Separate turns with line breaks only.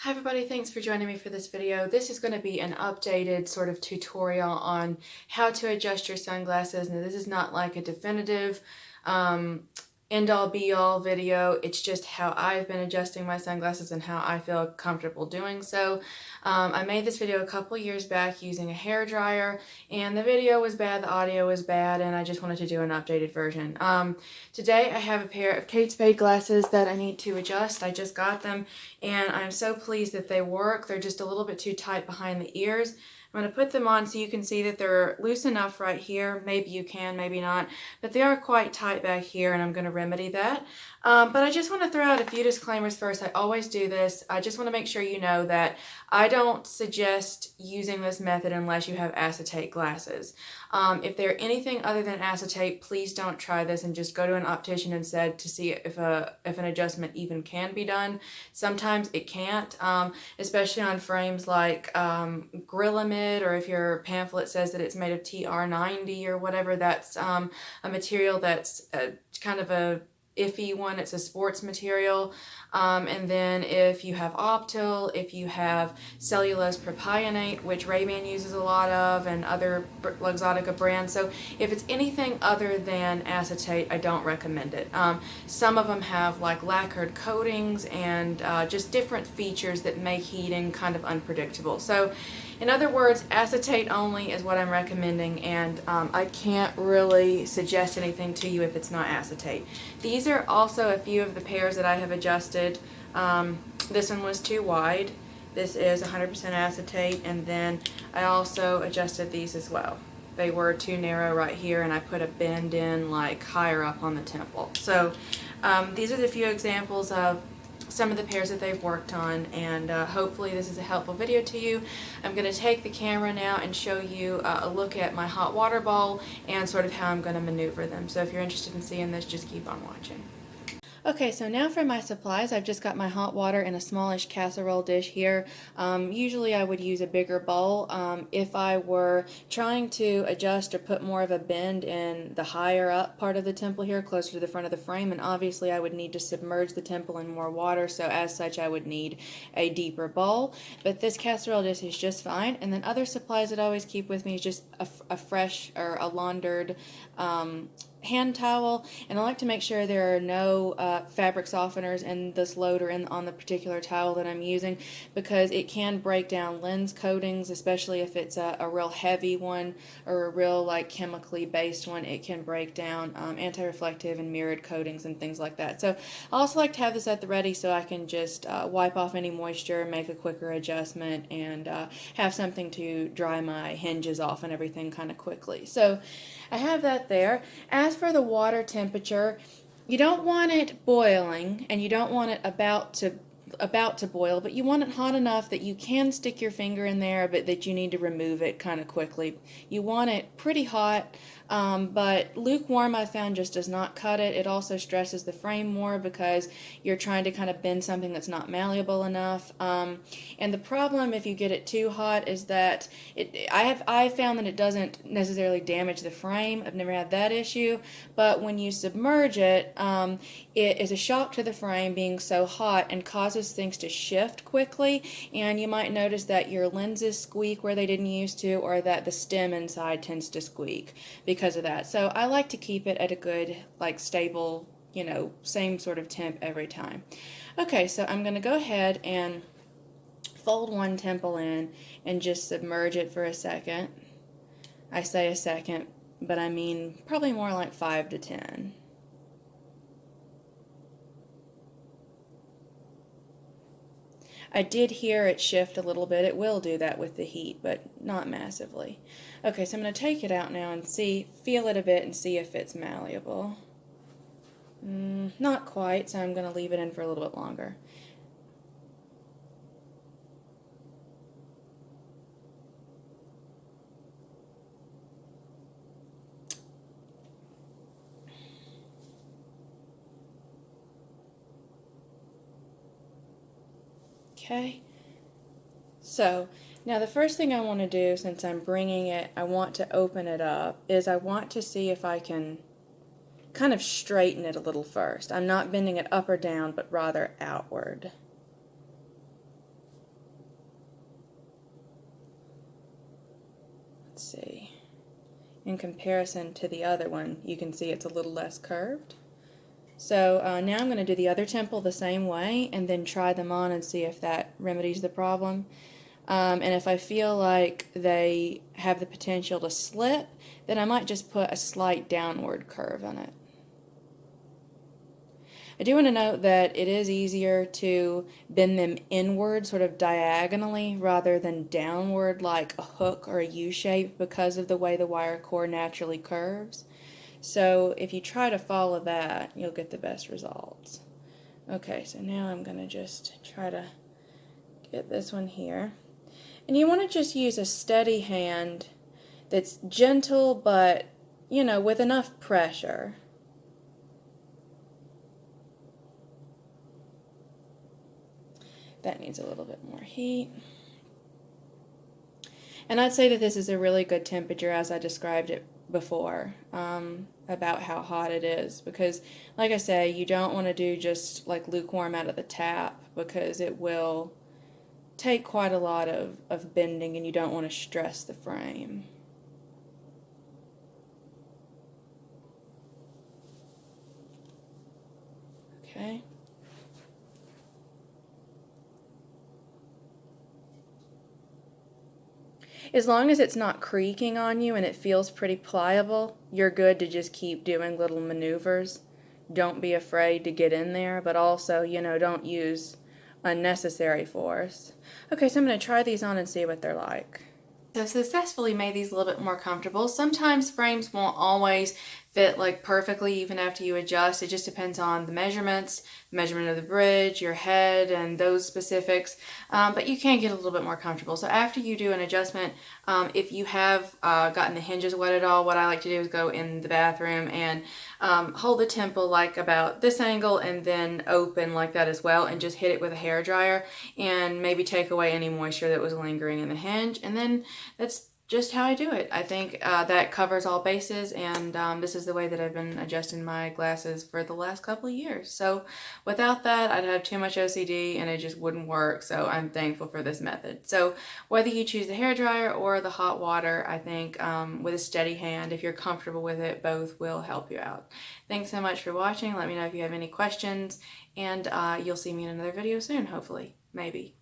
Hi everybody, thanks for joining me for this video. This is going to be an updated sort of tutorial on how to adjust your sunglasses. Now this is not like a definitive end-all be-all video. It's just how I've been adjusting my sunglasses and how I feel comfortable doing so. I made this video a couple years back using a hair dryer, and the video was bad, the audio was bad, and I just wanted to do an updated version. Today I have a pair of Kate Spade glasses that I need to adjust. I just got them and I'm so pleased that they work. They're just a little bit too tight behind the ears. I'm going to put them on so you can see that they're loose enough right here. Maybe you can, maybe not, but they are quite tight back here, and I'm going to remedy that. But I just want to throw out a few disclaimers first. I always do this. I just want to make sure you know that I don't suggest using this method unless you have acetate glasses. If they're anything other than acetate, please don't try this and just go to an optician instead to see if an adjustment even can be done. Sometimes it can't, especially on frames like Grillamid, or if your pamphlet says that it's made of TR90 or whatever. That's a material that's kind of a iffy one. It's a sports material. And then if you have optical, if you have cellulose propionate, which Ray-Ban uses a lot of, and other Luxottica brands. So if it's anything other than acetate, I don't recommend it. Some of them have like lacquered coatings and just different features that make heating kind of unpredictable. So in other words, acetate only is what I'm recommending, and I can't really suggest anything to you if it's not acetate. These are also a few of the pairs that I have adjusted. This one was too wide. This is 100% acetate, and then I also adjusted these as well. They were too narrow right here, and I put a bend in like higher up on the temple. So these are the few examples of some of the pairs that they've worked on, and hopefully this is a helpful video to you. I'm going to take the camera now and show you a look at my hot water bowl and sort of how I'm going to maneuver them. So if you're interested in seeing this, just keep on watching. Okay, so now for my supplies. I've just got my hot water in a smallish casserole dish here. Usually I would use a bigger bowl. If I were trying to adjust or put more of a bend in the higher up part of the temple here, closer to the front of the frame, and obviously I would need to submerge the temple in more water, so as such I would need a deeper bowl. But this casserole dish is just fine. And then other supplies that I always keep with me is just a fresh or a laundered hand towel, and I like to make sure there are no fabric softeners in this load or on the particular towel that I'm using, because it can break down lens coatings, especially if it's a real heavy one or a real like chemically based one. It can break down anti-reflective and mirrored coatings and things like that. So I also like to have this at the ready so I can just wipe off any moisture, make a quicker adjustment, and have something to dry my hinges off and everything kind of quickly. So I have that there. As for the water temperature, you don't want it boiling, and you don't want it about to boil, but you want it hot enough that you can stick your finger in there, but that you need to remove it kind of quickly. You want it pretty hot, but lukewarm I found just does not cut it. It also stresses the frame more because you're trying to kind of bend something that's not malleable enough. And the problem if you get it too hot is that I found that it doesn't necessarily damage the frame. I've never had that issue, but when you submerge it, it is a shock to the frame being so hot and causes things to shift quickly, and you might notice that your lenses squeak where they didn't used to, or that the stem inside tends to squeak because of that. So I like to keep it at a good, like, stable, same sort of temp every time. Okay, so I'm going to go ahead and fold one temple in and just submerge it for a second. I say a second, but I mean probably more like 5 to 10. I did hear it shift a little bit. It will do that with the heat, but not massively. Okay, so I'm going to take it out now and feel it a bit and see if it's malleable. Not quite, so I'm going to leave it in for a little bit longer. Okay, so now the first thing I want to do, since I'm bringing it, I want to open it up, is I want to see if I can kind of straighten it a little first. I'm not bending it up or down, but rather outward. in comparison to the other one. You can see it's a little less curved. So now I'm going to do the other temple the same way and then try them on and see if that remedies the problem. And if I feel like they have the potential to slip, then I might just put a slight downward curve on it. I do want to note that it is easier to bend them inward, sort of diagonally, rather than downward like a hook or a U shape because of the way the wire core naturally curves. So if you try to follow that, you'll get the best results. Okay, so now I'm going to just try to get this one here. And you want to just use a steady hand that's gentle but, you know, with enough pressure. That needs a little bit more heat. And I'd say that this is a really good temperature as I described it before, about how hot it is, because like I say, you don't want to do just like lukewarm out of the tap because it will take quite a lot of bending and you don't want to stress the frame. Okay. As long as it's not creaking on you and it feels pretty pliable, you're good to just keep doing little maneuvers. Don't be afraid to get in there, but also, you know, don't use unnecessary force. Okay, so I'm going to try these on and see what they're like. So I've successfully made these a little bit more comfortable. Sometimes frames won't always fit like perfectly even after you adjust. It just depends on the measurements, the measurement of the bridge, your head, and those specifics. But you can get a little bit more comfortable. So after you do an adjustment, if you have gotten the hinges wet at all, what I like to do is go in the bathroom and hold the temple like about this angle and then open like that as well, and just hit it with a hairdryer and maybe take away any moisture that was lingering in the hinge. And then that's just how I do it. I think that covers all bases, and this is the way that I've been adjusting my glasses for the last couple of years. So without that, I'd have too much OCD and it just wouldn't work, so I'm thankful for this method. So whether you choose the hairdryer or the hot water, I think with a steady hand, if you're comfortable with it, both will help you out. Thanks so much for watching. Let me know if you have any questions, and you'll see me in another video soon, hopefully. Maybe.